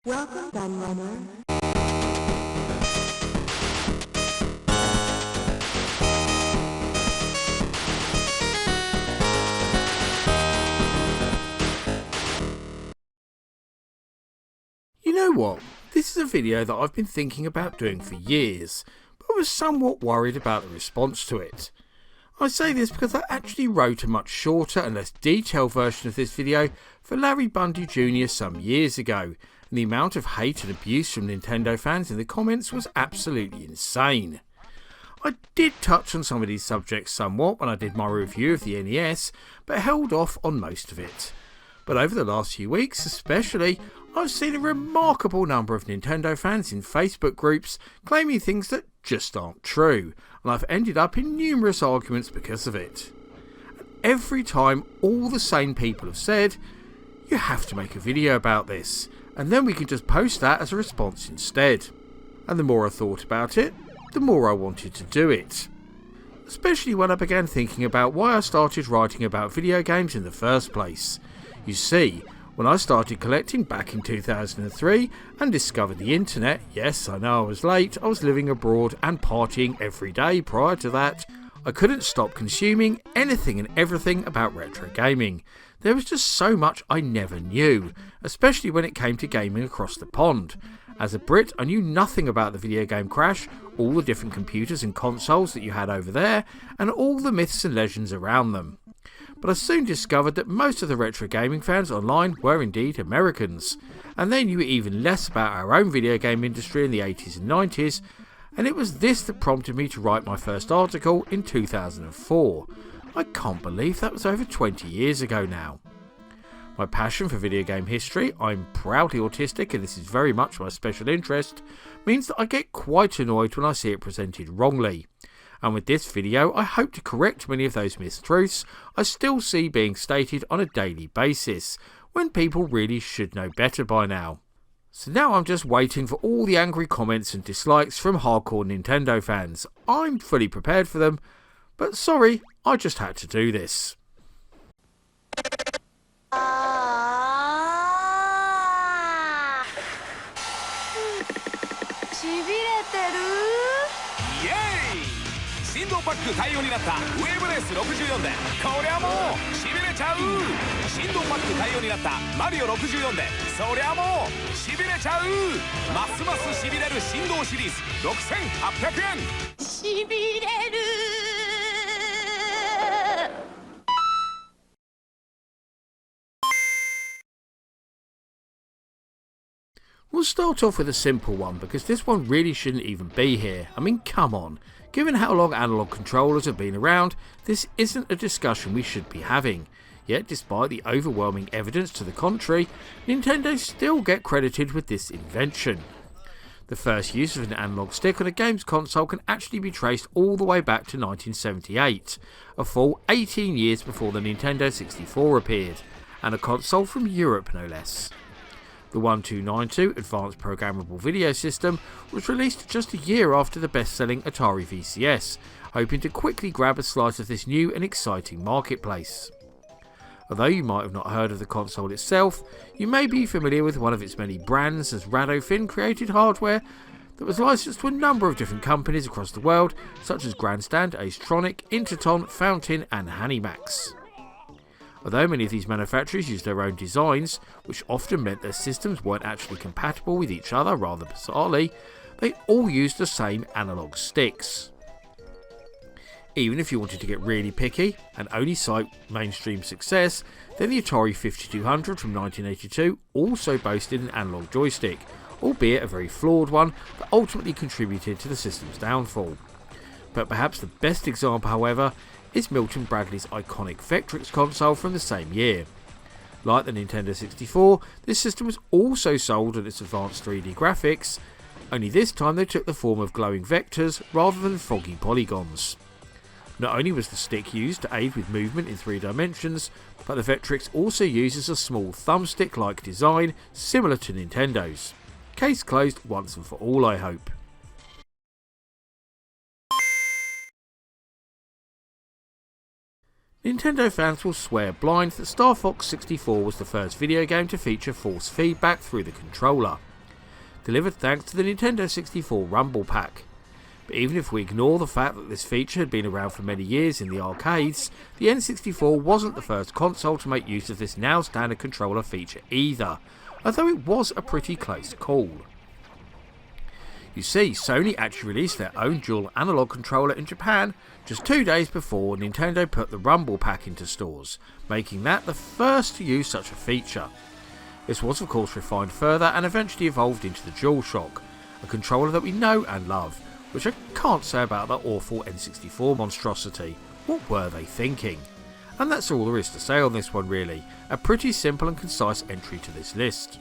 Welcome, Gunrunner. You know what? This is a video that I've been thinking about doing for years, but I was somewhat worried about the response to it. I say this because I actually wrote a much shorter and less detailed version of this video for Larry Bundy Jr. some years ago, and the amount of hate and abuse from Nintendo fans in the comments was absolutely insane. I did touch on some of these subjects somewhat when I did my review of the NES, but held off on most of it. But over the last few weeks especially, I've seen a remarkable number of Nintendo fans in Facebook groups claiming things that just aren't true, and I've ended up in numerous arguments because of it. And every time all the same people have said, you have to make a video about this, and then we can just post that as a response instead. And the more I thought about it, the more I wanted to do it. Especially when I began thinking about why I started writing about video games in the first place. You see, when I started collecting back in 2003 and discovered the internet, yes, I know I was late, I was living abroad and partying every day prior to that, I couldn't stop consuming anything and everything about retro gaming. There was just so much I never knew, especially when it came to gaming across the pond. As a Brit, I knew nothing about the video game crash, all the different computers and consoles that you had over there, and all the myths and legends around them. But I soon discovered that most of the retro gaming fans online were indeed Americans, and they knew even less about our own video game industry in the 80s and 90s, and it was this that prompted me to write my first article in 2004. I can't believe that was over 20 years ago now. My passion for video game history, I'm proudly autistic and this is very much my special interest, means that I get quite annoyed when I see it presented wrongly. And with this video, I hope to correct many of those mistruths I still see being stated on a daily basis, when people really should know better by now. So now I'm just waiting for all the angry comments and dislikes from hardcore Nintendo fans. I'm fully prepared for them, but sorry, I just had to do this.パック対応になったウェーブレース64でこりゃもうしびれちゃう振動パック対応になったマリオ64でそりゃもうしびれちゃうますますしびれる振動シリーズ6800円しびれるWe'll start off with a simple one because this one really shouldn't even be here. I mean, come on. Given how long analog controllers have been around, this isn't a discussion we should be having. Yet, despite the overwhelming evidence to the contrary, Nintendo still get credited with this invention. The first use of an analog stick on a games console can actually be traced all the way back to 1978, a full 18 years before the Nintendo 64 appeared, and a console from Europe no less. The 1292 Advanced Programmable Video System was released just a year after the best-selling Atari VCS, hoping to quickly grab a slice of this new and exciting marketplace. Although you might have not heard of the console itself, you may be familiar with one of its many brands, as Radofin created hardware that was licensed to a number of different companies across the world, such as Grandstand, Acetronic, Interton, Fountain and Hanimax. Although many of these manufacturers used their own designs, which often meant their systems weren't actually compatible with each other rather bizarrely, they all used the same analog sticks. Even if you wanted to get really picky and only cite mainstream success, then the Atari 5200 from 1982 also boasted an analog joystick, albeit a very flawed one that ultimately contributed to the system's downfall. But perhaps the best example, however, is Milton Bradley's iconic Vectrex console from the same year. Like the Nintendo 64, this system was also sold on its advanced 3D graphics, only this time they took the form of glowing vectors rather than foggy polygons. Not only was the stick used to aid with movement in 3 dimensions, but the Vectrex also uses a small thumbstick-like design similar to Nintendo's. Case closed once and for all, I hope. Nintendo fans will swear blind that Star Fox 64 was the first video game to feature force feedback through the controller. delivered thanks to the Nintendo 64 Rumble Pack. But even if we ignore the fact that this feature had been around for many years in the arcades, the N64 wasn't the first console to make use of this now standard controller feature either, although it was a pretty close call. You see, Sony actually released their own dual analog controller in Japan just 2 days before Nintendo put the Rumble Pack into stores, making that the first to use such a feature. This was of course refined further and eventually evolved into the DualShock, a controller that we know and love, which I can't say about that awful N64 monstrosity. What were they thinking? And that's all there is to say on this one really, a pretty simple and concise entry to this list.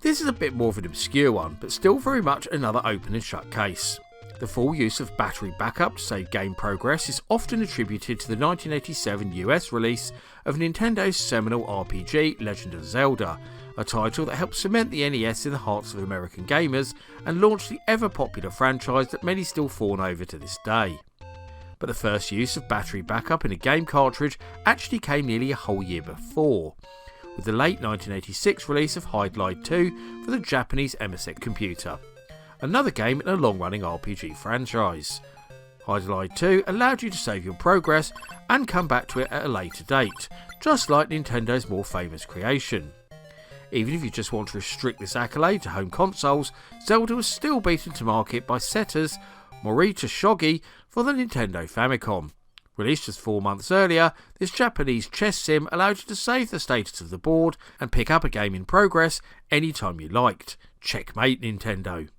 This is a bit more of an obscure one, but still very much another open and shut case. The full use of battery backup to save game progress is often attributed to the 1987 US release of Nintendo's seminal RPG Legend of Zelda, a title that helped cement the NES in the hearts of American gamers and launched the ever popular franchise that many still fawn over to this day. But the first use of battery backup in a game cartridge actually came nearly a whole year before, with the late 1986 release of Hide 2 for the Japanese MSX computer, another game in a long-running RPG franchise. Hide 2 allowed you to save your progress and come back to it at a later date, just like Nintendo's more famous creation. Even if you just want to restrict this accolade to home consoles, Zelda was still beaten to market by Seta's Morita Shogi for the Nintendo Famicom. Released just 4 months earlier, this Japanese chess sim allowed you to save the status of the board and pick up a game in progress anytime you liked. Checkmate, Nintendo.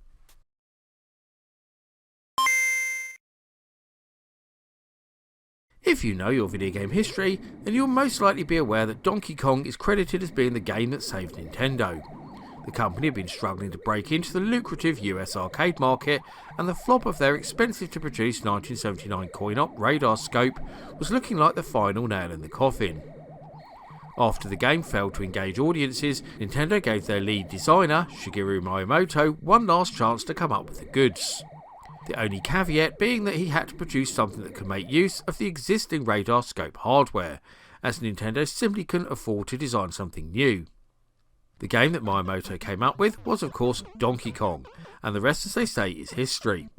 If you know your video game history, then you'll most likely be aware that Donkey Kong is credited as being the game that saved Nintendo. The company had been struggling to break into the lucrative US arcade market, and the flop of their expensive to produce 1979 coin-op radar scope was looking like the final nail in the coffin. After the game failed to engage audiences, Nintendo gave their lead designer, Shigeru Miyamoto, one last chance to come up with the goods. The only caveat being that he had to produce something that could make use of the existing radar scope hardware, as Nintendo simply couldn't afford to design something new. The game that Miyamoto came up with was of course Donkey Kong, and the rest, as they say, is history.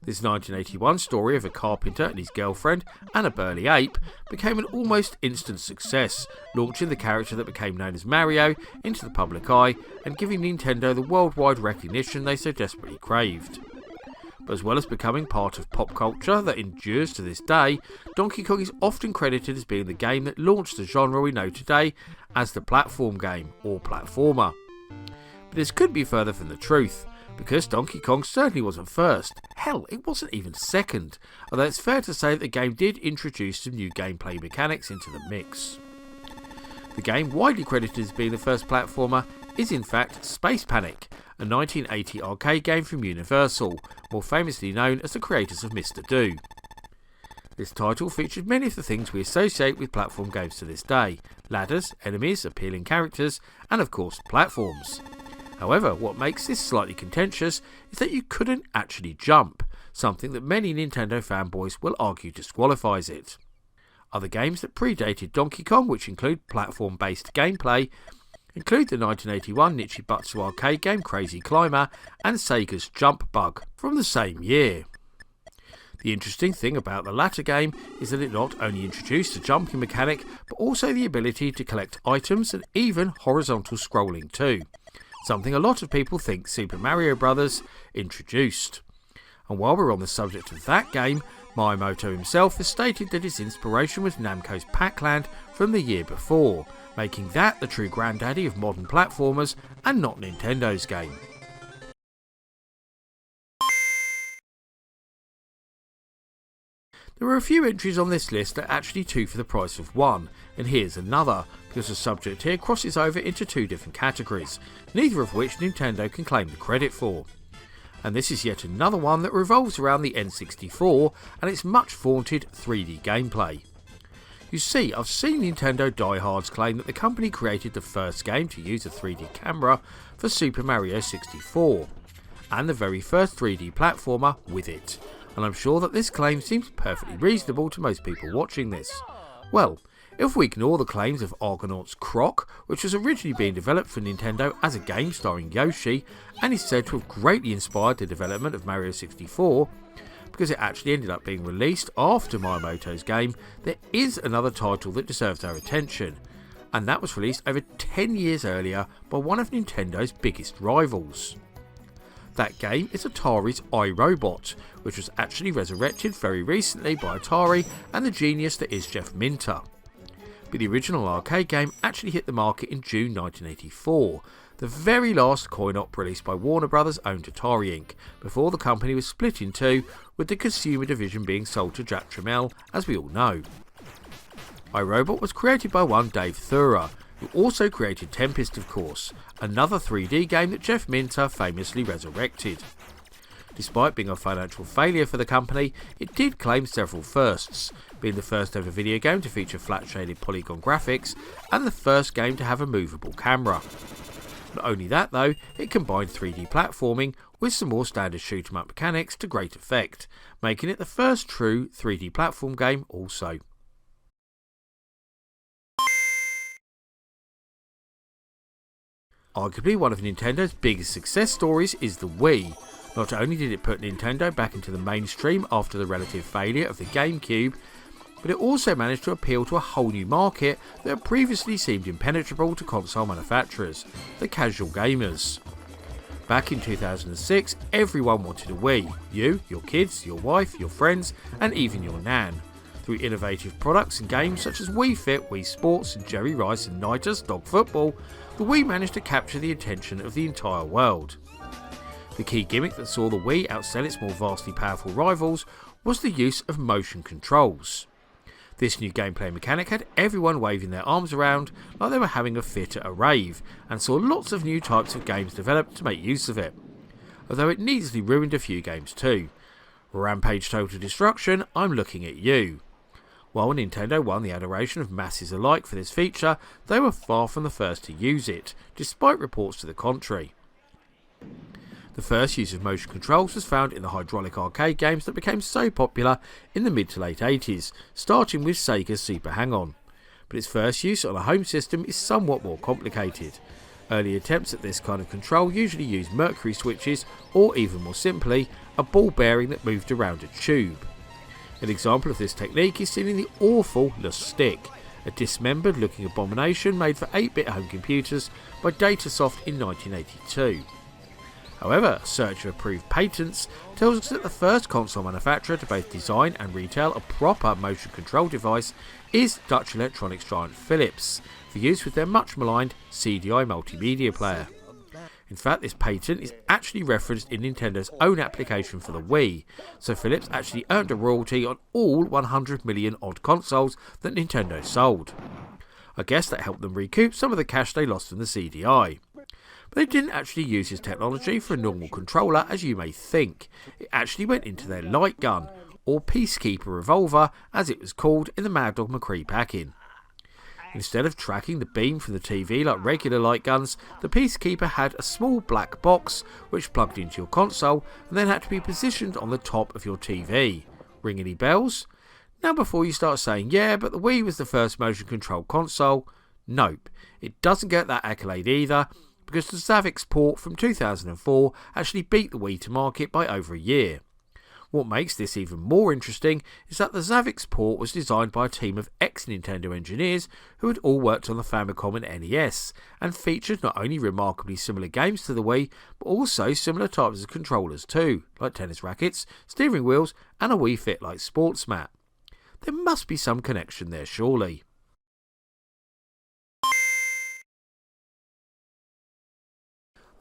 This 1981 story of a carpenter and his girlfriend and a burly ape became an almost instant success, launching the character that became known as Mario into the public eye and giving Nintendo the worldwide recognition they so desperately craved. But as well as becoming part of pop culture that endures to this day, Donkey Kong is often credited as being the game that launched the genre we know today as the platform game, or platformer. But this could be further from the truth, because Donkey Kong certainly wasn't first. Hell, it wasn't even second, although it's fair to say that the game did introduce some new gameplay mechanics into the mix. The game, widely credited as being the first platformer, is in fact Space Panic, a 1980 arcade game from Universal, more famously known as the creators of Mr. Do. This title featured many of the things we associate with platform games to this day: ladders, enemies, appealing characters, and of course platforms. However, what makes this slightly contentious is that you couldn't actually jump, something that many Nintendo fanboys will argue disqualifies it. Other games that predated Donkey Kong, which include platform-based gameplay, include the 1981 Nichibutsu arcade game Crazy Climber and Sega's Jump Bug from the same year. The interesting thing about the latter game is that it not only introduced a jumping mechanic, but also the ability to collect items and even horizontal scrolling too, something a lot of people think Super Mario Bros. Introduced. And while we're on the subject of that game, Miyamoto himself has stated that his inspiration was Namco's Pac-Land from the year before, making that the true granddaddy of modern platformers and not Nintendo's game. There are a few entries on this list that are actually 2 for the price of 1, and here's another, because the subject here crosses over into 2 different categories, neither of which Nintendo can claim the credit for. And this is yet another one that revolves around the N64 and its much vaunted 3D gameplay. You see, I've seen Nintendo diehards claim that the company created the first game to use a 3D camera for Super Mario 64, and the very first 3D platformer with it, and I'm sure that this claim seems perfectly reasonable to most people watching this. Well, If we ignore the claims of Argonaut's Croc, which was originally being developed for Nintendo as a game starring Yoshi, and is said to have greatly inspired the development of Mario 64, because it actually ended up being released after Miyamoto's game, there is another title that deserves our attention, and that was released over 10 years earlier by one of Nintendo's biggest rivals. That game is Atari's iRobot, which was actually resurrected very recently by Atari and the genius that is Jeff Minter. But the original arcade game actually hit the market in June 1984, the very last coin-op released by Warner Bros. Owned Atari Inc., before the company was split in two, with the consumer division being sold to Jack Tramiel, as we all know. iRobot was created by one Dave Thurer, who also created Tempest of course, another 3D game that Jeff Minter famously resurrected. Despite being a financial failure for the company, it did claim several firsts, being the first ever video game to feature flat shaded polygon graphics, and the first game to have a movable camera. Not only that though, it combined 3D platforming with some more standard shoot 'em up mechanics to great effect, making it the first true 3D platform game also. Arguably one of Nintendo's biggest success stories is the Wii. Not only did it put Nintendo back into the mainstream after the relative failure of the GameCube, but it also managed to appeal to a whole new market that had previously seemed impenetrable to console manufacturers, the casual gamers. Back in 2006, everyone wanted a Wii. You, your kids, your wife, your friends, and even your nan. Through innovative products and games such as Wii Fit, Wii Sports, and Jerry Rice and Niters Dog Football, the Wii managed to capture the attention of the entire world. The key gimmick that saw the Wii outsell its more vastly powerful rivals was the use of motion controls. This new gameplay mechanic had everyone waving their arms around like they were having a fit at a rave, and saw lots of new types of games developed to make use of it, although it needlessly ruined a few games too. Rampage Total Destruction, I'm looking at you. While Nintendo won the adoration of masses alike for this feature, they were far from the first to use it, despite reports to the contrary. The first use of motion controls was found in the hydraulic arcade games that became so popular in the mid to late 80s, starting with Sega's Super Hang-On. But its first use on a home system is somewhat more complicated. Early attempts at this kind of control usually used mercury switches, or even more simply, a ball bearing that moved around a tube. An example of this technique is seen in the awful Le Stick, a dismembered looking abomination made for 8-bit home computers by Datasoft in 1982. However, a search of approved patents tells us that the first console manufacturer to both design and retail a proper motion control device is Dutch electronics giant Philips, for use with their much maligned CDI multimedia player. In fact, this patent is actually referenced in Nintendo's own application for the Wii, so Philips actually earned a royalty on all 100 million odd consoles that Nintendo sold. I guess that helped them recoup some of the cash they lost from the CDI. But they didn't actually use his technology for a normal controller as you may think. It actually went into their light gun, or Peacekeeper revolver as it was called in the Mad Dog McCree packing. Instead of tracking the beam from the TV like regular light guns, the Peacekeeper had a small black box which plugged into your console and then had to be positioned on the top of your TV. Ring any bells? Now before you start saying, yeah, but the Wii was the first motion control console, nope, it doesn't get that accolade either, because the Zavix port from 2004 actually beat the Wii to market by over a year. What makes this even more interesting is that the Zavix port was designed by a team of ex-Nintendo engineers who had all worked on the Famicom and NES, and featured not only remarkably similar games to the Wii, but also similar types of controllers too, like tennis rackets, steering wheels, and a Wii Fit-like sports mat. There must be some connection there surely.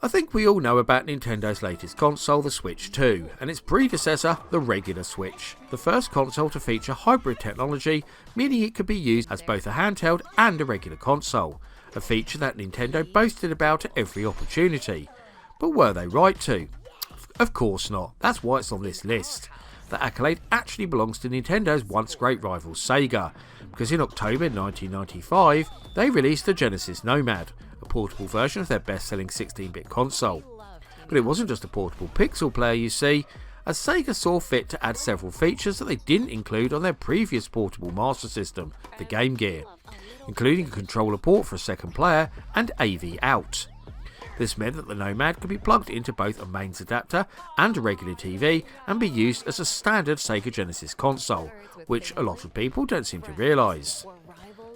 I think we all know about Nintendo's latest console, the Switch 2, and its predecessor, the regular Switch, the first console to feature hybrid technology, meaning it could be used as both a handheld and a regular console, a feature that Nintendo boasted about at every opportunity. But were they right to? Of course not, that's why it's on this list. The accolade actually belongs to Nintendo's once great rival Sega, because in October 1995 they released the Genesis Nomad, a portable version of their best-selling 16-bit console. But it wasn't just a portable pixel player, you see, as Sega saw fit to add several features that they didn't include on their previous portable Master System, the Game Gear. including a controller port for a second player and AV out. This meant that the Nomad could be plugged into both a mains adapter and a regular TV and be used as a standard Sega Genesis console, which a lot of people don't seem to realise.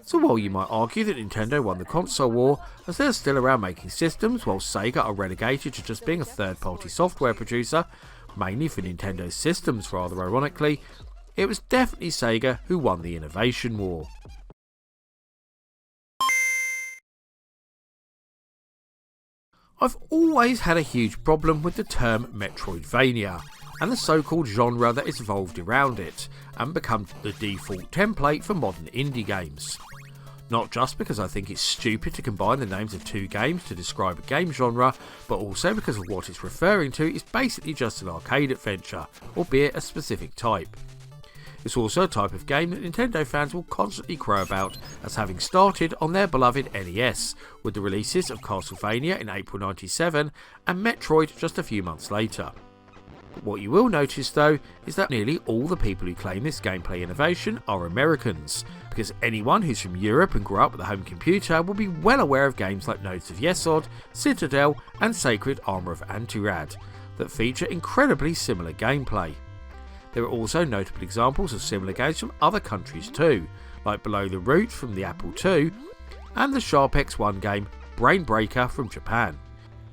So while you might argue that Nintendo won the console war, as they're still around making systems while Sega are relegated to just being a third-party software producer, mainly for Nintendo's systems rather ironically, it was definitely Sega who won the innovation war. I've always had a huge problem with the term Metroidvania, and the so-called genre that has evolved around it, and become the default template for modern indie games. Not just because I think it's stupid to combine the names of two games to describe a game genre, but also because of what it's referring to is basically just an arcade adventure, albeit a specific type. It's also a type of game that Nintendo fans will constantly crow about as having started on their beloved NES, with the releases of Castlevania in April '97 and Metroid just a few months later. But what you will notice though is that nearly all the people who claim this gameplay innovation are Americans, because anyone who's from Europe and grew up with a home computer will be well aware of games like Nodes of Yesod, Citadel and Sacred Armour of Antirad, that feature incredibly similar gameplay. There are also notable examples of similar games from other countries too, like Below the Root from the Apple II, and the Sharp X1 game Brain Breaker from Japan.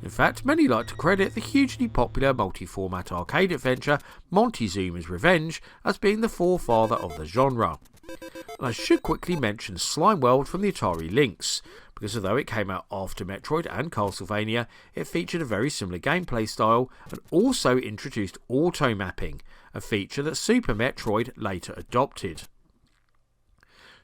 In fact, many like to credit the hugely popular multi-format arcade adventure Montezuma's Revenge as being the forefather of the genre. And I should quickly mention Slime World from the Atari Lynx, because although it came out after Metroid and Castlevania, it featured a very similar gameplay style and also introduced auto mapping, a feature that Super Metroid later adopted.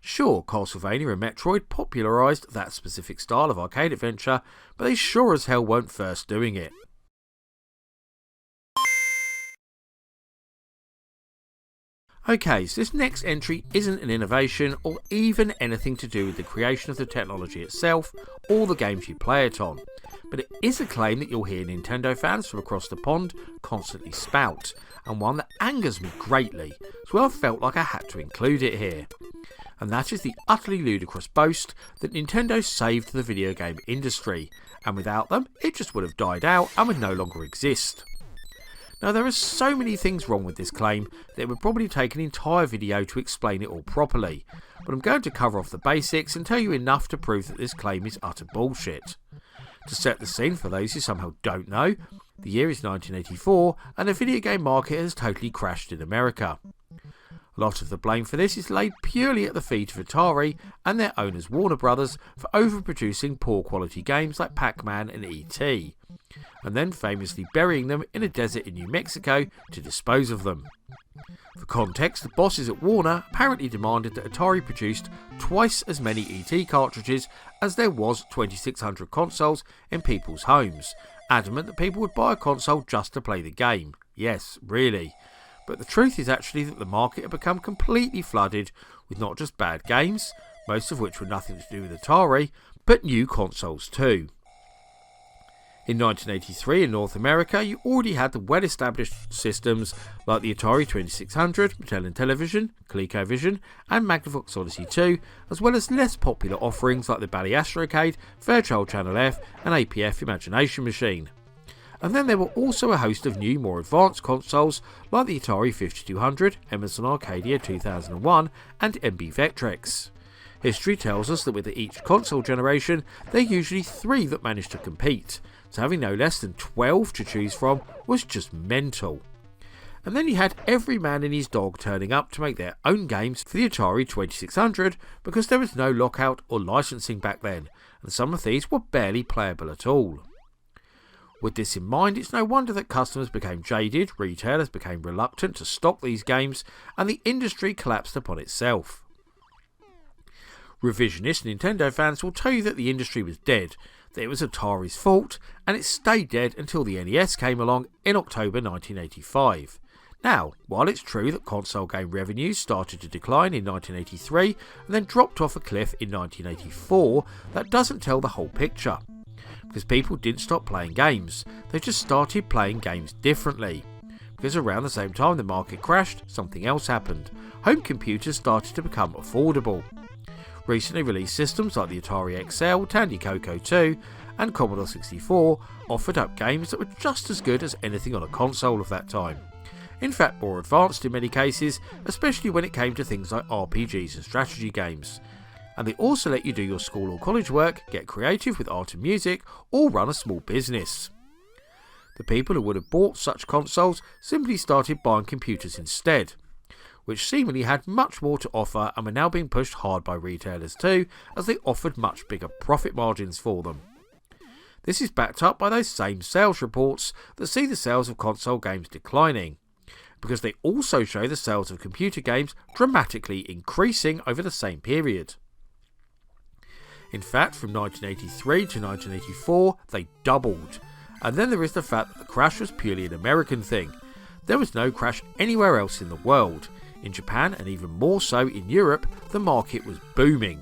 Sure, Castlevania and Metroid popularised that specific style of arcade adventure, but they sure as hell weren't first doing it. Okay, so this next entry isn't an innovation or even anything to do with the creation of the technology itself or the games you play it on, but it is a claim that you'll hear Nintendo fans from across the pond constantly spout, and one that angers me greatly, so I felt like I had to include it here. And that is the utterly ludicrous boast that Nintendo saved the video game industry, and without them it just would have died out and would no longer exist. Now there are so many things wrong with this claim that it would probably take an entire video to explain it all properly, but I'm going to cover off the basics and tell you enough to prove that this claim is utter bullshit. To set the scene for those who somehow don't know, the year is 1984 and the video game market has totally crashed in America. A lot of the blame for this is laid purely at the feet of Atari and their owners Warner Brothers for overproducing poor quality games like Pac-Man and E.T., and then famously burying them in a desert in New Mexico to dispose of them. For context, the bosses at Warner apparently demanded that Atari produced twice as many E.T. cartridges as there was 2600 consoles in people's homes, adamant that people would buy a console just to play the game. Yes, really. But the truth is actually that the market had become completely flooded with not just bad games, most of which were nothing to do with Atari, but new consoles too. In 1983 in North America, you already had the well-established systems like the Atari 2600, Mattel Intellivision, ColecoVision and Magnavox Odyssey 2, as well as less popular offerings like the Bally Astrocade, Fairchild Channel F and APF Imagination Machine. And then there were also a host of new, more advanced consoles like the Atari 5200, Emerson Arcadia 2001 and MB Vectrex. History tells us that with each console generation, there are usually 3 that manage to compete, so having no less than 12 to choose from was just mental. And then you had every man and his dog turning up to make their own games for the Atari 2600 because there was no lockout or licensing back then, and some of these were barely playable at all. With this in mind, it's no wonder that customers became jaded, retailers became reluctant to stock these games, and the industry collapsed upon itself. Revisionist Nintendo fans will tell you that the industry was dead, that it was Atari's fault, and it stayed dead until the NES came along in October 1985. Now, while it's true that console game revenues started to decline in 1983 and then dropped off a cliff in 1984, that doesn't tell the whole picture. Because people didn't stop playing games, they just started playing games differently. Because around the same time the market crashed, something else happened. Home computers started to become affordable. Recently released systems like the Atari XL, Tandy Coco 2 and Commodore 64 offered up games that were just as good as anything on a console of that time. In fact, more advanced in many cases, especially when it came to things like RPGs and strategy games. And they also let you do your school or college work, get creative with art and music, or run a small business. The people who would have bought such consoles simply started buying computers instead, which seemingly had much more to offer and were now being pushed hard by retailers too, as they offered much bigger profit margins for them. This is backed up by those same sales reports that see the sales of console games declining, because they also show the sales of computer games dramatically increasing over the same period. In fact, from 1983 to 1984, they doubled. And then there is the fact that the crash was purely an American thing. There was no crash anywhere else in the world. In Japan, and even more so in Europe, the market was booming.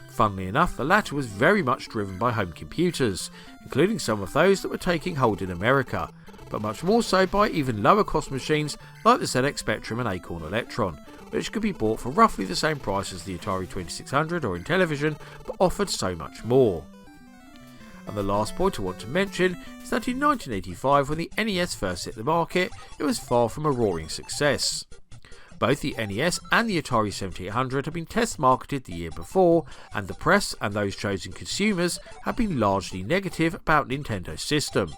Funnily enough, the latter was very much driven by home computers, including some of those that were taking hold in America, but much more so by even lower cost machines like the ZX Spectrum and Acorn Electron, which could be bought for roughly the same price as the Atari 2600 or Intellivision, but offered so much more. And the last point I want to mention is that in 1985, when the NES first hit the market, it was far from a roaring success. Both the NES and the Atari 7800 had been test marketed the year before, and the press and those chosen consumers had been largely negative about Nintendo's system,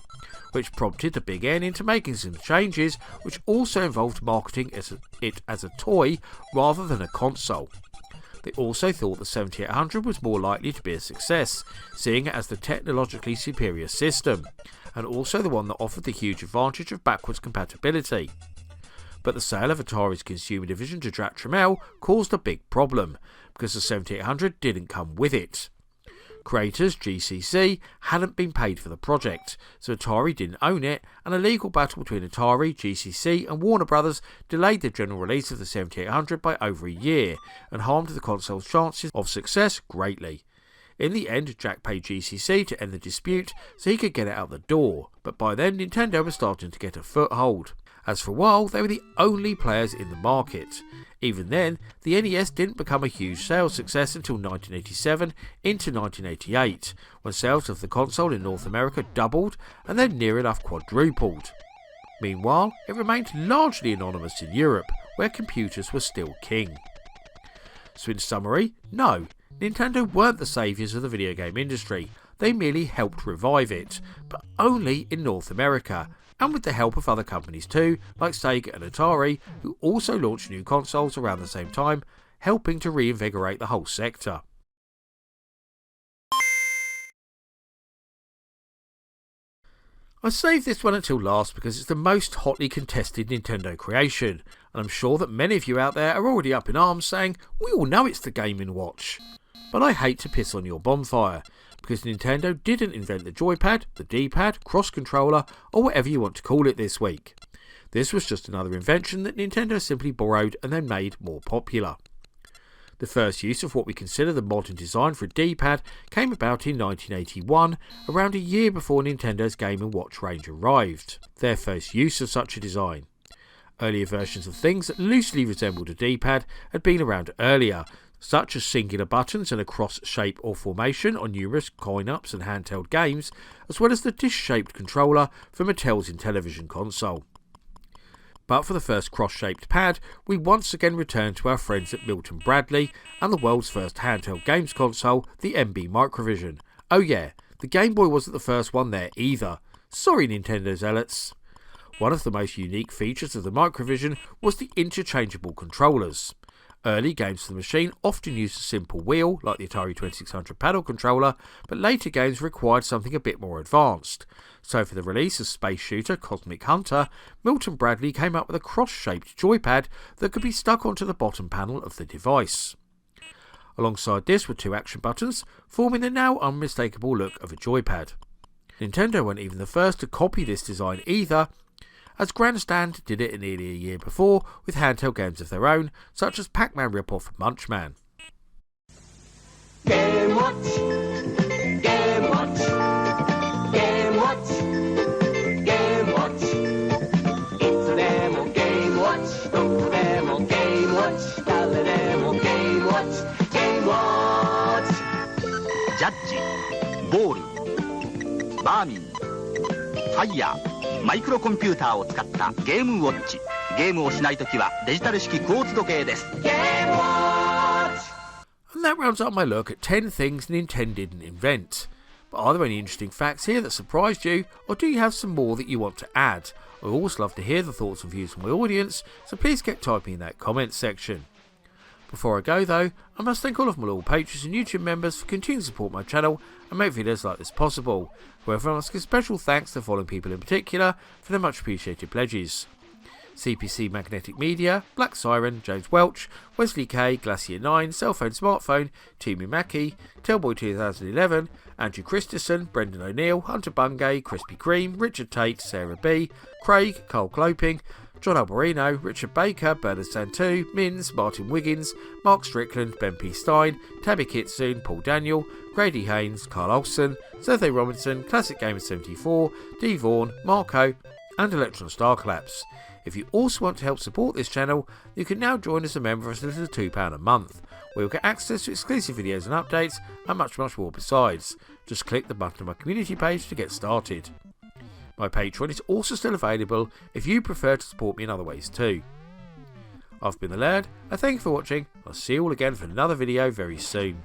which prompted the Big N into making some changes which also involved marketing it as a toy rather than a console. They also thought the 7800 was more likely to be a success, seeing it as the technologically superior system, and also the one that offered the huge advantage of backwards compatibility. But the sale of Atari's consumer division to Jacques Tramiel caused a big problem, because the 7800 didn't come with it. Creators GCC hadn't been paid for the project, so Atari didn't own it, and a legal battle between Atari, GCC and Warner Brothers delayed the general release of the 7800 by over a year, and harmed the console's chances of success greatly. In the end, Jack paid GCC to end the dispute so he could get it out the door, but by then Nintendo was starting to get a foothold. As for a while, they were the only players in the market. Even then, the NES didn't become a huge sales success until 1987 into 1988, when sales of the console in North America doubled and then near enough quadrupled. Meanwhile, it remained largely anonymous in Europe, where computers were still king. So in summary, no, Nintendo weren't the saviours of the video game industry. They merely helped revive it, but only in North America, and with the help of other companies too, like Sega and Atari, who also launched new consoles around the same time, helping to reinvigorate the whole sector. I saved this one until last because it's the most hotly contested Nintendo creation, and I'm sure that many of you out there are already up in arms saying, we all know it's the Game & Watch. But I hate to piss on your bonfire, because Nintendo didn't invent the joypad, the D-pad, cross-controller, or whatever you want to call it this week. This was just another invention that Nintendo simply borrowed and then made more popular. The first use of what we consider the modern design for a D-pad came about in 1981, around a year before Nintendo's Game & Watch range arrived, their first use of such a design. Earlier versions of things that loosely resembled a D-pad had been around earlier, such as singular buttons and a cross shape or formation on numerous coin-ups and handheld games, as well as the dish-shaped controller for Mattel's Intellivision console. But for the first cross-shaped pad, we once again return to our friends at Milton Bradley and the world's first handheld games console, the MB Microvision. Oh yeah, the Game Boy wasn't the first one there either. Sorry Nintendo zealots. One of the most unique features of the Microvision was the interchangeable controllers. Early games for the machine often used a simple wheel, like the Atari 2600 paddle controller, but later games required something a bit more advanced. So for the release of Space Shooter Cosmic Hunter, Milton Bradley came up with a cross-shaped joypad that could be stuck onto the bottom panel of the device. Alongside this were two action buttons, forming the now unmistakable look of a joypad. Nintendo weren't even the first to copy this design either, as Grandstand did it nearly a year before with handheld games of their own, such as Pac-Man rip-off Munchman. Game Watch, Game Watch, Game Watch, Game Watch. It's a demo Game Watch, no demo Game Watch, dale demo Game Watch, Game Watch. ジャッジ、ボール、バーミン、ファイヤー、マイクロコンピューターを使ったゲームウォッチ。ゲームをしないときはデジタル式クォーツ時計です。 Game Watch! And that rounds up my look at 10 things Nintendo didn't invent. But are there any interesting facts here that surprised you, or do you have some more that you want to add? I always love to hear the thoughts and views from my audience, so please get typing in that comments section. Before I go though, I must thank all of my loyal patrons and YouTube members for continuing to support my channel and make videos like this possible. However, I must give special thanks to the following people in particular for their much appreciated pledges: CPC Magnetic Media, Black Siren, James Welch, Wesley K, Glacier 9, Cellphone Smartphone, Teamy Mackie, Tailboy 2011, Andrew Christensen, Brendan O'Neill, Hunter Bungay, Krispy Kreme, Richard Tate, Sarah B, Craig, Cole Cloping, John Alberino, Richard Baker, Bernard Santu, Mins, Martin Wiggins, Mark Strickland, Ben P. Stein, Tabby Kitsoon, Paul Daniel, Grady Haynes, Carl Olsen, Zerthe Robinson, Classic Gamer 74, Dee Vaughan, Marco, and Electron Star Collapse. If you also want to help support this channel, you can now join as a member for as little as £2 a month, where you'll get access to exclusive videos and updates, and much more besides. Just click the button on my community page to get started. My Patreon is also still available if you prefer to support me in other ways too. I've been the Laird, and thank you for watching. I'll see you all again for another video very soon.